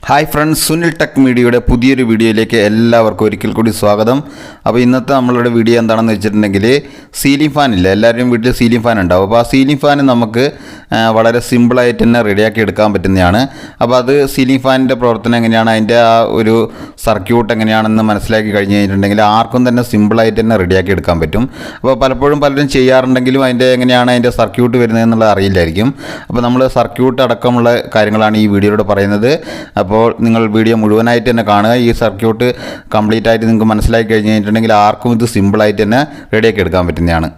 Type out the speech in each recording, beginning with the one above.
Hi friends, Sunil tech മീഡിയയുടെ പുതിയൊരു വീഡിയോയിലേക്ക് എല്ലാവർക്കും ഒരിക്കൽ കൂടി സ്വാഗതം. അപ്പോൾ ഇന്നത്തെ നമ്മളുടെ വീഡിയോ എന്താണെന്ന് വെച്ചിട്ടുണ്ടെങ്കിൽ, സീലിംഗ് ഫാൻ ഇല്ല, എല്ലാവരുടെയും വീട്ടിൽ സീലിംഗ് ഫാൻ ഉണ്ടാവും. അപ്പോൾ ആ സീലിംഗ് ഫാൻ നമുക്ക് വളരെ സിമ്പിളായിട്ട് തന്നെ റെഡിയാക്കി എടുക്കാൻ പറ്റുന്നതാണ്. അപ്പോൾ അത് സീലിംഗ് ഫാനിൻ്റെ പ്രവർത്തനം എങ്ങനെയാണ്, അതിൻ്റെ ആ ഒരു സർക്യൂട്ട് എങ്ങനെയാണെന്ന് മനസ്സിലാക്കി കഴിഞ്ഞ് കഴിഞ്ഞിട്ടുണ്ടെങ്കിൽ ആർക്കും തന്നെ സിമ്പിളായിട്ട് തന്നെ റെഡിയാക്കി എടുക്കാൻ പറ്റും. അപ്പോൾ പലപ്പോഴും പലരും ചെയ്യാറുണ്ടെങ്കിലും എങ്ങനെയാണ് അതിൻ്റെ സർക്യൂട്ട് വരുന്നതെന്നുള്ളത് അറിയില്ലായിരിക്കും. അപ്പോൾ നമ്മൾ സർക്യൂട്ട് അടക്കമുള്ള കാര്യങ്ങളാണ് ഈ വീഡിയോയിലൂടെ പറയുന്നത്. അപ്പോൾ നിങ്ങൾ വീഡിയോ മുഴുവനായിട്ട് തന്നെ കാണുക. ഈ സർക്യൂട്ട് കംപ്ലീറ്റ് ആയിട്ട് നിങ്ങൾക്ക് മനസ്സിലാക്കി കഴിഞ്ഞ് കഴിഞ്ഞിട്ടുണ്ടെങ്കിൽ ആർക്കും ഇത് സിമ്പിളായിട്ട് തന്നെ റെഡിയാക്കി എടുക്കാൻ പറ്റുന്നതാണ്.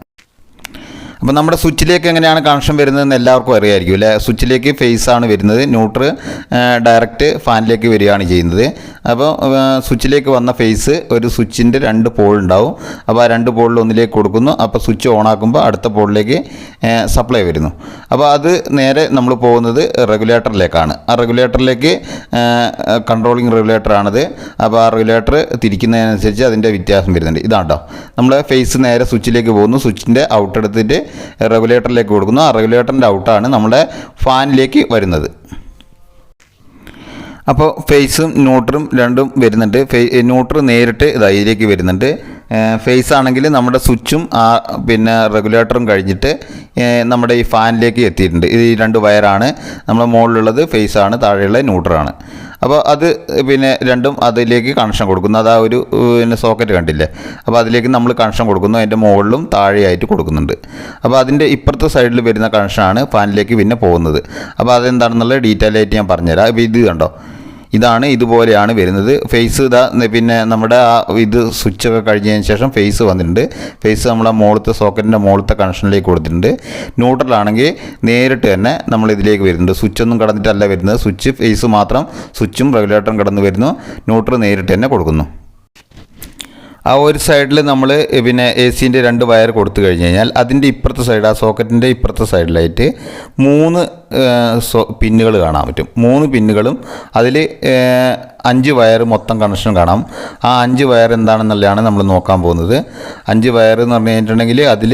അപ്പോൾ നമ്മുടെ സ്വിച്ചിലേക്ക് എങ്ങനെയാണ് കണക്ഷൻ വരുന്നതെന്ന് എല്ലാവർക്കും അറിയാമായിരിക്കും അല്ലേ. സ്വിച്ചിലേക്ക് ഫേസാണ് വരുന്നത്, ന്യൂട്രൽ ഡയറക്റ്റ് ഫാനിലേക്ക് വരികയാണ് ചെയ്യുന്നത്. അപ്പോൾ സ്വിച്ചിലേക്ക് വന്ന ഫേസ് ഒരു സ്വിച്ചിൻ്റെ 2 പോൾ ഉണ്ടാവും. അപ്പോൾ ആ 2 പോളിൽ ഒന്നിലേക്ക് കൊടുക്കുന്നു. അപ്പോൾ സ്വിച്ച് ഓൺ ആക്കുമ്പോൾ അടുത്ത പോളിലേക്ക് സപ്ലൈ വരുന്നു. അപ്പോൾ അത് നേരെ നമ്മൾ പോകുന്നത് റെഗുലേറ്ററിലേക്കാണ്. ആ റെഗുലേറ്ററിലേക്ക് കൺട്രോളിങ് റെഗുലേറ്ററാണത്. അപ്പോൾ ആ റെഗുലേറ്റർ തിരിക്കുന്നതിനനുസരിച്ച് അതിൻ്റെ വ്യത്യാസം വരുന്നുണ്ട്. ഇതാണ്ടോ, നമ്മൾ ഫേസ് നേരെ സ്വിച്ചിലേക്ക് പോകുന്നു, സ്വിച്ചിൻ്റെ ഔട്ട് എടുത്തിട്ട് റെഗുലേറ്ററിലേക്ക് കൊടുക്കുന്നു. ആ റെഗുലേറ്ററിൻ്റെ ഔട്ടാണ് നമ്മുടെ ഫാനിലേക്ക് വരുന്നത്. അപ്പോൾ ഫേസും ന്യൂട്രും രണ്ടും വരുന്നുണ്ട്. ന്യൂട്രൽ നേരിട്ട് ഇതിലേക്ക് വരുന്നുണ്ട്. ഫേസ് ആണെങ്കിൽ നമ്മുടെ സ്വിച്ചും പിന്നെ റെഗുലേറ്ററും കഴിഞ്ഞിട്ട് നമ്മുടെ ഈ ഫാനിലേക്ക് എത്തിയിട്ടുണ്ട്. ഈ 2 വയറാണ്. നമ്മുടെ മുകളിലുള്ളത് ഫേസാണ്, താഴെയുള്ള ന്യൂട്രലാണ്. അപ്പോൾ അത് പിന്നെ രണ്ടും അതിലേക്ക് കണക്ഷൻ കൊടുക്കുന്നു. അത് ആ ഒരു സോക്കറ്റ് കണ്ടില്ലേ, അപ്പോൾ അതിലേക്ക് നമ്മൾ കണക്ഷൻ കൊടുക്കുന്നു. അതിൻ്റെ മുകളിലും താഴെയായിട്ട് കൊടുക്കുന്നുണ്ട്. അപ്പോൾ അതിൻ്റെ ഇപ്പുറത്തെ സൈഡിൽ വരുന്ന കണക്ഷനാണ് ഫാനിലേക്ക് പിന്നെ പോകുന്നത്. അപ്പോൾ അതെന്താണെന്നുള്ള ഡീറ്റെയിൽ ആയിട്ട് ഞാൻ പറഞ്ഞുതരാം. അപ്പോൾ ഇത് കണ്ടോ, ഇതുപോലെയാണ് വരുന്നത്. ഫേസ് പിന്നെ നമ്മുടെ ആ സ്വിച്ചൊക്കെ കഴിഞ്ഞതിന് ശേഷം ഫേസ് വന്നിട്ടുണ്ട്. ഫേസ് നമ്മളെ മുകളിലത്തെ സോക്കറ്റിൻ്റെ മുകളിലത്തെ കണക്ഷനിലേക്ക് കൊടുത്തിട്ടുണ്ട്. ന്യൂട്രലാണെങ്കിൽ നേരിട്ട് തന്നെ നമ്മൾ ഇതിലേക്ക് വരുന്നുണ്ട്. സ്വിച്ചൊന്നും കടന്നിട്ടല്ല വരുന്നത്. സ്വിച്ച് ഫേസ് മാത്രം, സ്വിച്ചും റെഗുലേറ്ററും കടന്നു വരുന്നു. ന്യൂട്രൽ നേരിട്ട് തന്നെ കൊടുക്കുന്നു. ആ ഒരു സൈഡിൽ നമ്മൾ പിന്നെ AC-ൻ്റെ 2 വയർ കൊടുത്തു കഴിഞ്ഞ് കഴിഞ്ഞാൽ അതിൻ്റെ ഇപ്പുറത്തെ സൈഡ്, ആ സോക്കറ്റിൻ്റെ ഇപ്പുറത്തെ സൈഡിലായിട്ട് 3 പിന്നുകൾ കാണാൻ പറ്റും. 3 പിന്നുകളും അതിൽ 5 വയർ മൊത്തം കണക്ഷൻ കാണാം. ആ 5 വയർ എന്താണെന്നുള്ളതാണ് നമ്മൾ നോക്കാൻ പോകുന്നത്. 5 വയർ എന്ന് പറഞ്ഞു കഴിഞ്ഞിട്ടുണ്ടെങ്കിൽ അതിൽ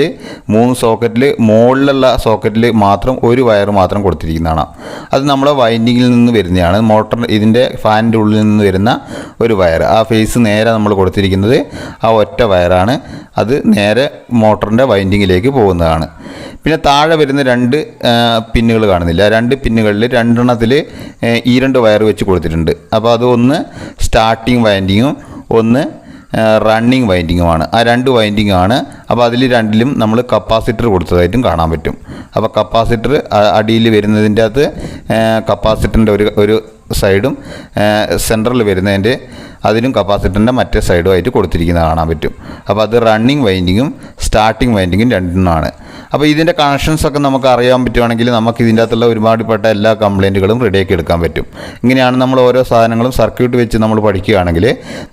3 സോക്കറ്റിൽ, മുകളിലുള്ള സോക്കറ്റിൽ മാത്രം 1 വയർ മാത്രം കൊടുത്തിരിക്കുന്നതാണ്. അത് നമ്മളെ വൈൻഡിങ്ങിൽ നിന്ന് വരുന്നതാണ്. മോട്ടർ ഇതിൻ്റെ ഫാനിൻ്റെ ഉള്ളിൽ നിന്ന് വരുന്ന ഒരു വയർ. ആ ഫേസ് നേരെ നമ്മൾ കൊടുത്തിരിക്കുന്നത് ആ ഒറ്റ വയറാണ്. അത് നേരെ മോട്ടറിൻ്റെ വൈൻഡിങ്ങിലേക്ക് പോകുന്നതാണ്. പിന്നെ താഴെ വരുന്ന 2 പിന്നുകൾ കാണുന്നില്ല. 2 പിന്നുകളിൽ 2 എണ്ണത്തിൽ ഈ 2 വയർ വെച്ച് കൊടുത്തിട്ടുണ്ട്. അപ്പോൾ അത് ഒന്ന് സ്റ്റാർട്ടിങ് വൈൻഡിങ്ങും ഒന്ന് റണ്ണിങ് വൈൻഡിങ്ങുമാണ്. ആ 2 വൈൻഡിങ്ങാണ്. അപ്പോൾ അതിൽ 2ലും നമ്മൾ കപ്പാസിറ്റർ കൊടുത്തതായിട്ടും കാണാൻ പറ്റും. അപ്പോൾ കപ്പാസിറ്റർ അടിയിൽ വരുന്നതിൻ്റെ അകത്ത് കപ്പാസിറ്ററിൻ്റെ ഒരു സൈഡും സെൻറ്ററിൽ വരുന്നതിൻ്റെ അതിനും കപ്പാസിറ്ററിൻ്റെ മറ്റേ സൈഡുമായിട്ട് കൊടുത്തിരിക്കുന്നത് കാണാൻ പറ്റും. അപ്പോൾ അത് റണ്ണിങ് വൈൻഡിങ്ങും സ്റ്റാർട്ടിങ് വൈൻഡിങ്ങും 2 അപ്പോൾ ഇതിൻ്റെ കണക്ഷൻസൊക്കെ നമുക്ക് അറിയാൻ പറ്റുവാണെങ്കിൽ നമുക്ക് ഇതിൻ്റെ അകത്തുള്ള ഒരുപാടുപെട്ട എല്ലാ കംപ്ലയിൻറ്റുകളും റെഡിയാക്കി എടുക്കാൻ പറ്റും. ഇങ്ങനെയാണ് നമ്മൾ ഓരോ സാധനങ്ങളും സർക്യൂട്ട് വെച്ച് നമ്മൾ പഠിക്കുകയാണെങ്കിൽ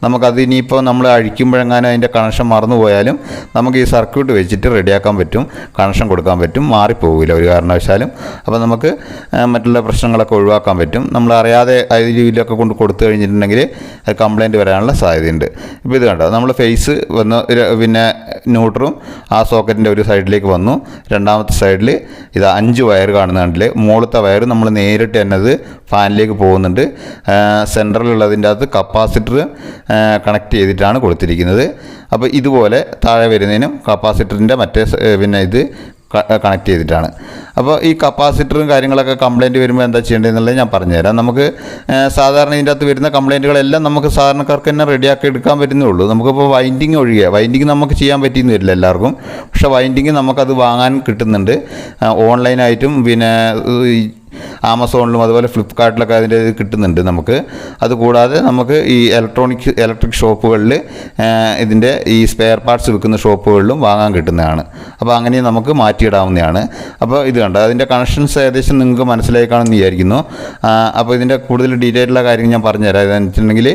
നമുക്കത് ഇനിയിപ്പോൾ നമ്മൾ അഴിക്കുമ്പോഴെങ്ങാനും അതിൻ്റെ കണക്ഷൻ മറന്നു പോയാലും നമുക്ക് ഈ സർക്യൂട്ട് വെച്ചിട്ട് റെഡിയാക്കാൻ പറ്റും, കണക്ഷൻ കൊടുക്കാൻ പറ്റും, മാറിപ്പോകില്ല ഒരു കാരണവശാലും. അപ്പോൾ നമുക്ക് മറ്റുള്ള പ്രശ്നങ്ങളൊക്കെ ഒഴിവാക്കാൻ പറ്റും. നമ്മൾ അറിയാതെ ഇതിലൊക്കെ കൊണ്ട് കൊടുത്തു കഴിഞ്ഞിട്ടുണ്ടെങ്കിൽ അത് കംപ്ലയിൻറ്റ് വരാനുള്ള സാധ്യതയുണ്ട്. ഇപ്പോൾ ഇത് കണ്ടോ, നമ്മൾ ഫേസ് വന്ന് പിന്നെ ന്യൂട്രും ആ സോക്കറ്റിൻ്റെ ഒരു സൈഡിലേക്ക് വന്നു. രണ്ടാമത്തെ സൈഡിൽ 5 വയർ കാണുന്ന കണ്ടില്ലേ, മുകളിലത്തെ വയർ നമ്മൾ നേരിട്ട് തന്നെ അത് ഫാനിലേക്ക് പോകുന്നുണ്ട്. സെൻറ്ററിലുള്ളതിൻ്റെ അകത്ത് കപ്പാസിറ്റർ കണക്ട് ചെയ്തിട്ടാണ് കൊടുത്തിരിക്കുന്നത്. അപ്പോൾ ഇതുപോലെ താഴെ വരുന്നതിനും കപ്പാസിറ്ററിൻ്റെ മറ്റേ പിന്നെ ഇത് കണക്ട് ചെയ്തിട്ടാണ്. അപ്പോൾ ഈ കപ്പാസിറ്ററും കാര്യങ്ങളൊക്കെ കംപ്ലയിൻറ്റ് വരുമ്പോൾ എന്താ ചെയ്യേണ്ടതെന്നുള്ളത് ഞാൻ പറഞ്ഞുതരാം. നമുക്ക് സാധാരണ ഇതിൻ്റെ അകത്ത് വരുന്ന കംപ്ലയിൻറ്റുകളെല്ലാം നമുക്ക് സാധാരണക്കാർക്ക് തന്നെ റെഡിയാക്കി എടുക്കാൻ പറ്റുന്നേ ഉള്ളൂ. നമുക്കിപ്പോൾ വൈൻഡിങ് ഒഴികെ, വൈൻഡിങ് നമുക്ക് ചെയ്യാൻ പറ്റിയെന്ന് വരില്ല എല്ലാവർക്കും. പക്ഷേ വൈൻഡിങ് നമുക്കത് വാങ്ങാൻ കിട്ടുന്നുണ്ട് ഓൺലൈനായിട്ടും. പിന്നെ ആമസോണിലും അതുപോലെ ഫ്ലിപ്കാർട്ടിലൊക്കെ അതിൻ്റെ ഇത് കിട്ടുന്നുണ്ട് നമുക്ക്. അതുകൂടാതെ നമുക്ക് ഈ ഇലക്ട്രിക് ഷോപ്പുകളിൽ ഇതിൻ്റെ ഈ സ്പെയർ പാർട്സ് വിൽക്കുന്ന ഷോപ്പുകളിലും വാങ്ങാൻ കിട്ടുന്നതാണ്. അപ്പോൾ അങ്ങനെ നമുക്ക് മാറ്റിയിടാവുന്നതാണ്. അപ്പോൾ ഇത് കണ്ടോ, അതിൻ്റെ കണക്ഷൻസ് ഏകദേശം നിങ്ങൾക്ക് മനസ്സിലായി കാണുമെന്ന് വിചാരിക്കുന്നു. അപ്പോൾ ഇതിൻ്റെ കൂടുതൽ ഡീറ്റെയിലുള്ള കാര്യങ്ങൾ ഞാൻ പറഞ്ഞുതരാം. ഇതെന്ന് വെച്ചിട്ടുണ്ടെങ്കിൽ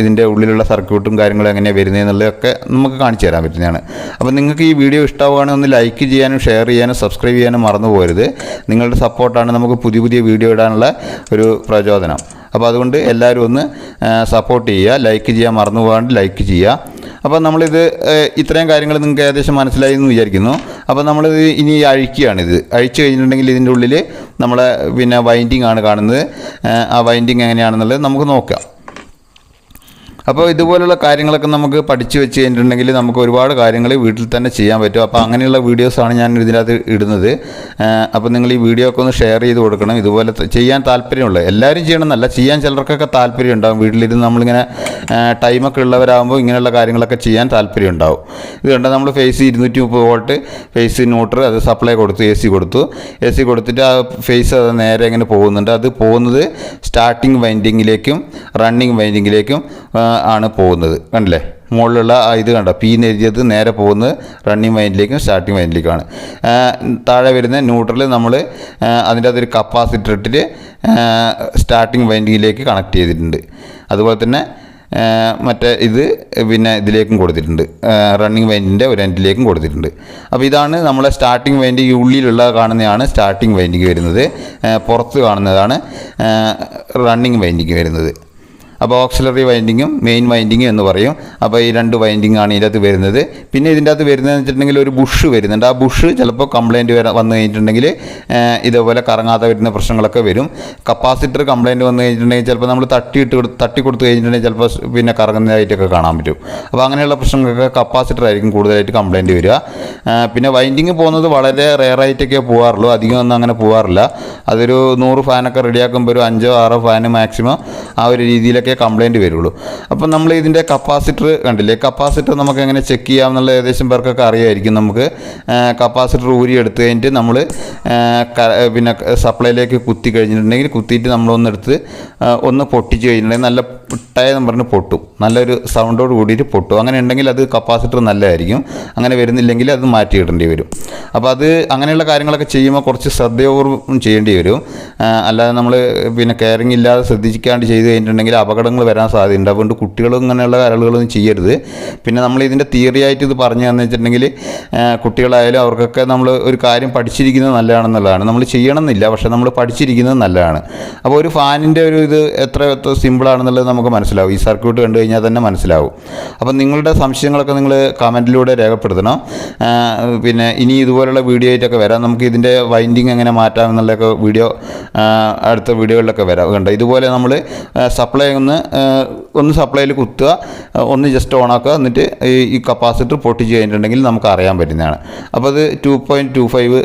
ഇതിൻ്റെ ഉള്ളിലുള്ള സർക്യൂട്ടും കാര്യങ്ങളും എങ്ങനെയാണ് വരുന്നതെന്നുള്ളതൊക്കെ നമുക്ക് കാണിച്ചു തരാൻ പറ്റുന്നതാണ്. അപ്പോൾ നിങ്ങൾക്ക് ഈ വീഡിയോ ഇഷ്ടമാവുകയാണെങ്കിൽ ഒന്ന് ലൈക്ക് ചെയ്യാനും ഷെയർ ചെയ്യാനും സബ്സ്ക്രൈബ് ചെയ്യാനും മറന്നു പോകരുത്. നിങ്ങളുടെ സപ്പോർട്ടാണ് നമുക്ക് പുതിയ വീഡിയോ ഇടാനുള്ള ഒരു പ്രചോദനം. അപ്പോൾ അതുകൊണ്ട് എല്ലാവരും ഒന്ന് സപ്പോർട്ട് ചെയ്യുക, ലൈക്ക് ചെയ്യാൻ മറന്നു പോകാണ്ട് ലൈക്ക് ചെയ്യുക. അപ്പോൾ നമ്മളിത് ഇത്രയും കാര്യങ്ങൾ നിങ്ങൾക്ക് ഏകദേശം മനസ്സിലായി എന്ന് വിചാരിക്കുന്നു. അപ്പോൾ നമ്മളിത് ഇനി അഴിക്കുകയാണിത്. അഴിച്ചു കഴിഞ്ഞിട്ടുണ്ടെങ്കിൽ ഇതിൻ്റെ ഉള്ളിൽ നമ്മളെ പിന്നെ വൈൻഡിങ് ആണ് കാണുന്നത്. ആ വൈൻഡിങ് എങ്ങനെയാണെന്നുള്ളത് നമുക്ക് നോക്കാം. അപ്പോൾ ഇതുപോലുള്ള കാര്യങ്ങളൊക്കെ നമുക്ക് പഠിച്ചു വെച്ച് കഴിഞ്ഞിട്ടുണ്ടെങ്കിൽ നമുക്ക് ഒരുപാട് കാര്യങ്ങൾ വീട്ടിൽ തന്നെ ചെയ്യാൻ പറ്റും. അപ്പോൾ അങ്ങനെയുള്ള വീഡിയോസാണ് ഞാൻ ഇതിനകത്ത് ഇടുന്നത്. അപ്പോൾ നിങ്ങൾ ഈ വീഡിയോ ഒക്കെ ഒന്ന് ഷെയർ ചെയ്ത് കൊടുക്കണം. ഇതുപോലെ ചെയ്യാൻ താല്പര്യമുള്ള എല്ലാവരും ചെയ്യണമെന്നല്ല, ചെയ്യാൻ ചിലർക്കൊക്കെ താല്പര്യം ഉണ്ടാകും. വീട്ടിലിരുന്ന് നമ്മളിങ്ങനെ ടൈമൊക്കെ ഉള്ളവരാകുമ്പോൾ ഇങ്ങനെയുള്ള കാര്യങ്ങളൊക്കെ ചെയ്യാൻ താല്പര്യം ഉണ്ടാവും. ഇത് കണ്ടാൽ നമ്മൾ ഫേസ് 230 വോൾട്ട് ഫേസ് ന്യൂട്രൽ അത് സപ്ലൈ കൊടുത്തു, AC കൊടുത്തിട്ട് ആ ഫേസ് അത് നേരെ ഇങ്ങനെ പോകുന്നുണ്ട്. അത് പോകുന്നത് സ്റ്റാർട്ടിങ് വൈൻഡിങ്ങിലേക്കും റണ്ണിങ് വൈൻഡിങ്ങിലേക്കും ആണ് പോകുന്നത്. കണ്ടില്ലേ, മുകളിലുള്ള ഇത് കണ്ടോ, P എന്ന് എഴുതിയത് നേരെ പോകുന്നത് റണ്ണിങ് വൈൻഡിലേക്കും സ്റ്റാർട്ടിങ് വൈൻഡിലേക്കാണ്. താഴെ വരുന്ന ന്യൂട്രൽ നമ്മൾ അതിൻ്റെ അകത്തൊരു കപ്പാസിറ്റർ ഇട്ടിട്ട് സ്റ്റാർട്ടിങ് വൈൻഡിങ്ങിലേക്ക് കണക്ട് ചെയ്തിട്ടുണ്ട്. അതുപോലെ തന്നെ മറ്റേ ഇത് പിന്നെ ഇതിലേക്കും കൊടുത്തിട്ടുണ്ട്, റണ്ണിങ് വൈൻഡിൻ്റെ ഒരു എൻഡിലേക്കും കൊടുത്തിട്ടുണ്ട്. അപ്പോൾ ഇതാണ് നമ്മളെ സ്റ്റാർട്ടിങ് വൈൻഡിങ് ഉള്ളിലുള്ള കാണുന്നതാണ് സ്റ്റാർട്ടിങ് വൈൻഡിങ് വരുന്നത്. പുറത്ത് കാണുന്നതാണ് റണ്ണിങ് വൈൻഡിങ് വരുന്നത്. അപ്പോൾ ഓക്സിലറി വൈൻഡിങ്ങും മെയിൻ വൈൻഡിങ്ങും എന്ന് പറയും. അപ്പോൾ ഈ 2 വൈൻഡിങ് ആണ് ഇതിൻ്റെ അകത്ത് വരുന്നത്. പിന്നെ ഇതിൻ്റെ അകത്ത് വരുന്നതെന്ന് വെച്ചിട്ടുണ്ടെങ്കിൽ ഒരു ബുഷ് വരുന്നുണ്ട്. ആ ബുഷ് ചിലപ്പോൾ കംപ്ലയിൻറ്റ് വന്നു കഴിഞ്ഞിട്ടുണ്ടെങ്കിൽ ഇതേപോലെ കറങ്ങാതെ വരുന്ന പ്രശ്നങ്ങളൊക്കെ വരും. കപ്പാസിറ്റർ കംപ്ലയിൻറ്റ് വന്നു കഴിഞ്ഞിട്ടുണ്ടെങ്കിൽ ചിലപ്പോൾ നമ്മൾ തട്ടി കൊടുത്തു കഴിഞ്ഞിട്ടുണ്ടെങ്കിൽ ചിലപ്പോൾ പിന്നെ കറങ്ങുന്നതായിട്ടൊക്കെ കാണാൻ പറ്റും. അപ്പോൾ അങ്ങനെയുള്ള പ്രശ്നങ്ങളൊക്കെ കപ്പാസിറ്റർ ആയിരിക്കും കൂടുതലായിട്ട് കംപ്ലയിൻറ്റ് വരിക. പിന്നെ വൈൻഡിങ് പോകുന്നത് വളരെ റെയറായിട്ടൊക്കെ പോകാറുള്ളൂ, അധികം ഒന്നും അങ്ങനെ പോകാറില്ല. അതൊരു 100 ഫാനൊക്കെ റെഡിയാക്കുമ്പോൾ ഒരു 5-6 ഫാന് മാക്സിമം ആ ഒരു രീതിയിലൊക്കെ കംപ്ലയിൻറ്റ് വരുള്ളൂ. അപ്പം നമ്മൾ ഇതിൻ്റെ കപ്പാസിറ്റർ കണ്ടില്ലേ, കപ്പാസിറ്റർ നമുക്ക് എങ്ങനെ ചെക്ക് ചെയ്യാമെന്നുള്ള ഏകദേശം പേർക്കൊക്കെ അറിയായിരിക്കും. നമുക്ക് കപ്പാസിറ്റർ ഊരി എടുത്തു കഴിഞ്ഞിട്ട് നമ്മൾ പിന്നെ സപ്ലൈയിലേക്ക് കുത്തി കഴിഞ്ഞിട്ടുണ്ടെങ്കിൽ കുത്തിയിട്ട് നമ്മളൊന്നെടുത്ത് ഒന്ന് പൊട്ടിച്ച് കഴിഞ്ഞിട്ടുണ്ടെങ്കിൽ നല്ല ടയെന്ന് പറഞ്ഞ് പൊട്ടും, നല്ലൊരു സൗണ്ടോട് കൂടിയിട്ട് പൊട്ടും. അങ്ങനെ ഉണ്ടെങ്കിൽ അത് കപ്പാസിറ്റർ നല്ലതായിരിക്കും. അങ്ങനെ വരുന്നില്ലെങ്കിൽ അത് മാറ്റിയിടേണ്ടി വരും. അപ്പോൾ അത് അങ്ങനെയുള്ള കാര്യങ്ങളൊക്കെ ചെയ്യുമ്പോൾ കുറച്ച് ശ്രദ്ധയോടും ചെയ്യേണ്ടി വരും. അല്ലാതെ നമ്മൾ പിന്നെ കെയറിങ് ഇല്ലാതെ ശ്രദ്ധിക്കാണ്ട് ചെയ്ത് കഴിഞ്ഞിട്ടുണ്ടെങ്കിൽ അപകടങ്ങൾ വരാൻ സാധ്യതയുണ്ട്. അതുകൊണ്ട് കുട്ടികളും ഇങ്ങനെയുള്ള കാര്യങ്ങളൊന്നും ചെയ്യരുത്. പിന്നെ നമ്മൾ ഇതിൻ്റെ തിയറി ആയിട്ട് ഇത് പറഞ്ഞു തന്നു വെച്ചിട്ടുണ്ടെങ്കിൽ കുട്ടികളായാലും അവർക്കൊക്കെ നമ്മൾ ഒരു കാര്യം പഠിച്ചിരിക്കുന്നത് നല്ലതാണെന്നുള്ളതാണ്. നമ്മൾ ചെയ്യണമെന്നില്ല, പക്ഷേ നമ്മൾ പഠിച്ചിരിക്കുന്നത് നല്ലതാണ്. അപ്പോൾ ഒരു ഫാനിൻ്റെ ഒരു ഇത് എത്ര സിമ്പിളാണെന്നുള്ളത് നമുക്ക് മനസ്സിലാവും. ഈ സർക്യൂട്ട് കണ്ടു കഴിഞ്ഞാൽ തന്നെ മനസ്സിലാവും. അപ്പം നിങ്ങളുടെ സംശയങ്ങളൊക്കെ നിങ്ങൾ കമൻറ്റിലൂടെ രേഖപ്പെടുത്തണം. പിന്നെ ഇനി ഇതുപോലുള്ള വീഡിയോ ആയിട്ടൊക്കെ വരാം. നമുക്ക് ഇതിൻ്റെ വൈൻഡിങ് എങ്ങനെ മാറ്റാം എന്നുള്ളതൊക്കെ വീഡിയോ അടുത്ത വീഡിയോകളിലൊക്കെ വരാം. കണ്ടോ, ഇതുപോലെ നമ്മൾ സപ്ലൈ ഒന്ന് സപ്ലൈയിൽ കുത്തുക, ഒന്ന് ജസ്റ്റ് ഓണാക്കുക, എന്നിട്ട് ഈ കപ്പാസിറ്റർ പൊട്ടിച്ച് കഴിഞ്ഞിട്ടുണ്ടെങ്കിൽ നമുക്ക് അറിയാൻ പറ്റുന്നതാണ്. അപ്പോൾ അത് 2.25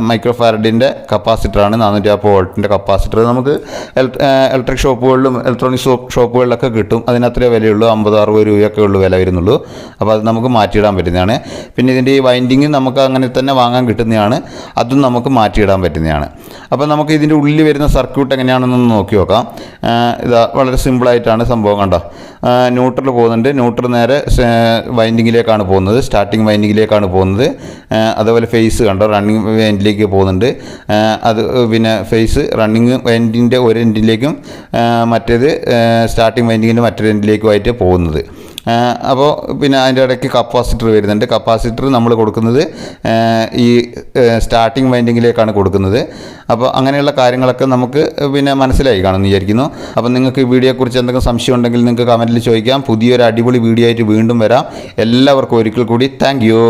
മൈക്രോ ഫാരഡിൻ്റെ കപ്പാസിറ്ററാണ്, 450 വോൾട്ടിൻ്റെ കപ്പാസിറ്റർ. നമുക്ക് ഇലക്ട്രിക് ഷോപ്പുകളിലും ഇലക്ട്രോണിക് ഷോപ്പുകളിലൊക്കെ കിട്ടും. അതിനത്രേ വിലയുള്ളൂ, 50-60 രൂപയൊക്കെ ഉള്ളൂ വില വരുന്നുള്ളൂ. അപ്പോൾ അത് നമുക്ക് മാറ്റിയിടാൻ പറ്റുന്നതാണ്. പിന്നെ ഇതിൻ്റെ ഈ വൈൻഡിങ് നമുക്ക് അങ്ങനെ തന്നെ വാങ്ങാൻ കിട്ടുന്നതാണ്, അതും നമുക്ക് മാറ്റിയിടാൻ പറ്റുന്നതാണ്. അപ്പോൾ നമുക്ക് ഇതിൻ്റെ ഉള്ളിൽ വരുന്ന സർക്യൂട്ട് എങ്ങനെയാണെന്നൊന്ന് നോക്കി നോക്കാം. ഇതാ വളരെ സിമ്പിളായിട്ടാണ് സംഭവം. കണ്ടോ, ന്യൂട്രൽ പോകുന്നുണ്ട്, ന്യൂട്രൽ നേരെ വൈൻഡിങ്ങിലേക്കാണ് പോകുന്നത്, സ്റ്റാർട്ടിങ് വൈൻഡിങ്ങിലേക്കാണ് പോകുന്നത്. അതുപോലെ ഫേസ് കണ്ടോ, റണ്ണിങ് വൈൻഡിലേക്ക് പോകുന്നുണ്ട്. അത് പിന്നെ ഫേസ് റണ്ണിങ് വൈൻഡിൻ്റെ ഒരു എൻഡിലേക്കും മറ്റേത് സ്റ്റാർട്ടിങ് വൈൻഡിങ്ങിൻ്റെ മറ്റൊരു എൻഡിലേക്കുമായിട്ട് പോകുന്നത്. അപ്പോൾ പിന്നെ അതിൻ്റെ ഇടയ്ക്ക് കപ്പാസിറ്റർ വരുന്നുണ്ട്. കപ്പാസിറ്റർ നമ്മൾ കൊടുക്കുന്നത് ഈ സ്റ്റാർട്ടിങ് വൈൻഡിങ്ങിലേക്കാണ് കൊടുക്കുന്നത്. അപ്പോൾ അങ്ങനെയുള്ള കാര്യങ്ങളൊക്കെ നമുക്ക് പിന്നെ മനസ്സിലായി കാണുമെന്ന് വിചാരിക്കുന്നു. അപ്പോൾ നിങ്ങൾക്ക് ഈ വീഡിയോയെക്കുറിച്ച് എന്തെങ്കിലും സംശയം ഉണ്ടെങ്കിൽ നിങ്ങൾക്ക് കമൻറ്റിൽ ചോദിക്കാം. പുതിയൊരു അടിപൊളി വീഡിയോ ആയിട്ട് വീണ്ടും വരാം. എല്ലാവർക്കും ഒരിക്കൽ കൂടി താങ്ക് യു.